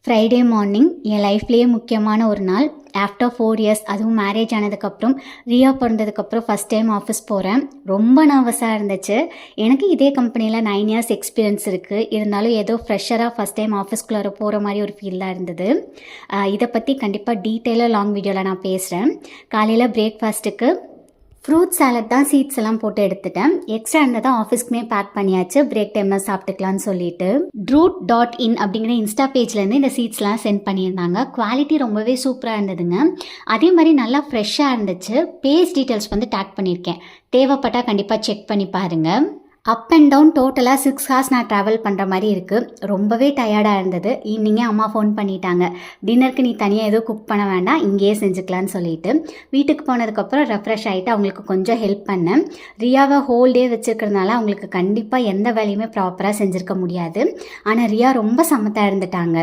Friday morning என் லைஃப்லேயே முக்கியமான ஒரு நாள். ஆஃப்டர் 4 இயர்ஸ், அதுவும் மேரேஜ் ஆனதுக்கப்புறம், ரியா பிறந்ததுக்கப்புறம் ஃபஸ்ட் டைம் ஆஃபீஸ் போகிறேன். ரொம்ப நர்வஸாக இருந்துச்சு. எனக்கு இதே கம்பெனியில் 9 இயர்ஸ் எக்ஸ்பீரியன்ஸ் இருக்குது. இருந்தாலும் ஏதோ ஃப்ரெஷராக ஃபஸ்ட் டைம் ஆஃபீஸ்குள்ளார போகிற மாதிரி ஒரு ஃபீலாக இருந்தது. இதை பற்றி கண்டிப்பாக டீட்டெயிலாக லாங் வீடியோவில் நான் பேசுகிறேன். காலையில் பிரேக்ஃபாஸ்ட்டுக்கு ஃப்ரூட் சாலட் தான் சீட்ஸ் எல்லாம் போட்டு எடுத்துட்டேன். எக்ஸ்ட்ரா இருந்ததை ஆஃபீஸ்க்குமே பேக் பண்ணியாச்சு, பிரேக் டைமில் சாப்பிட்டுக்கலான்னு சொல்லிட்டு. Droot.in அப்படிங்கிற இன்ஸ்டா பேஜ்லேருந்து இந்த சீட்ஸ்லாம் சென்ட் பண்ணியிருந்தாங்க. குவாலிட்டி ரொம்பவே சூப்பராக இருந்ததுங்க. அதே மாதிரி நல்லா ஃப்ரெஷ்ஷாக இருந்துச்சு. பேஜ் டீட்டெயில்ஸ் வந்து டேக் பண்ணியிருக்கேன். தேவைப்பட்டால் கண்டிப்பாக செக் பண்ணி பாருங்கள். அப் அண்ட் டவுன் டோட்டலாக 6 ஹார்ஸ் நான் ட்ராவல் பண்ணுற மாதிரி இருக்குது. ரொம்பவே டயர்டாக இருந்தது. ஈவினிங்கே அம்மா ஃபோன் பண்ணிட்டாங்க, டின்னருக்கு நீ தனியாக எதுவும் குக் பண்ண வேண்டாம், இங்கேயே செஞ்சுக்கலான்னு சொல்லிட்டு. வீட்டுக்கு போனதுக்கப்புறம் ரெஃப்ரெஷ் ஆகிட்டு அவங்களுக்கு கொஞ்சம் ஹெல்ப் பண்ணேன். ரியாவை ஹோல் டே வச்சுருக்கிறதுனால அவங்களுக்கு கண்டிப்பாக எந்த வேலையுமே ப்ராப்பராக செஞ்சுருக்க முடியாது. ஆனால் ரியா ரொம்ப சமத்தாக இருந்துட்டாங்க.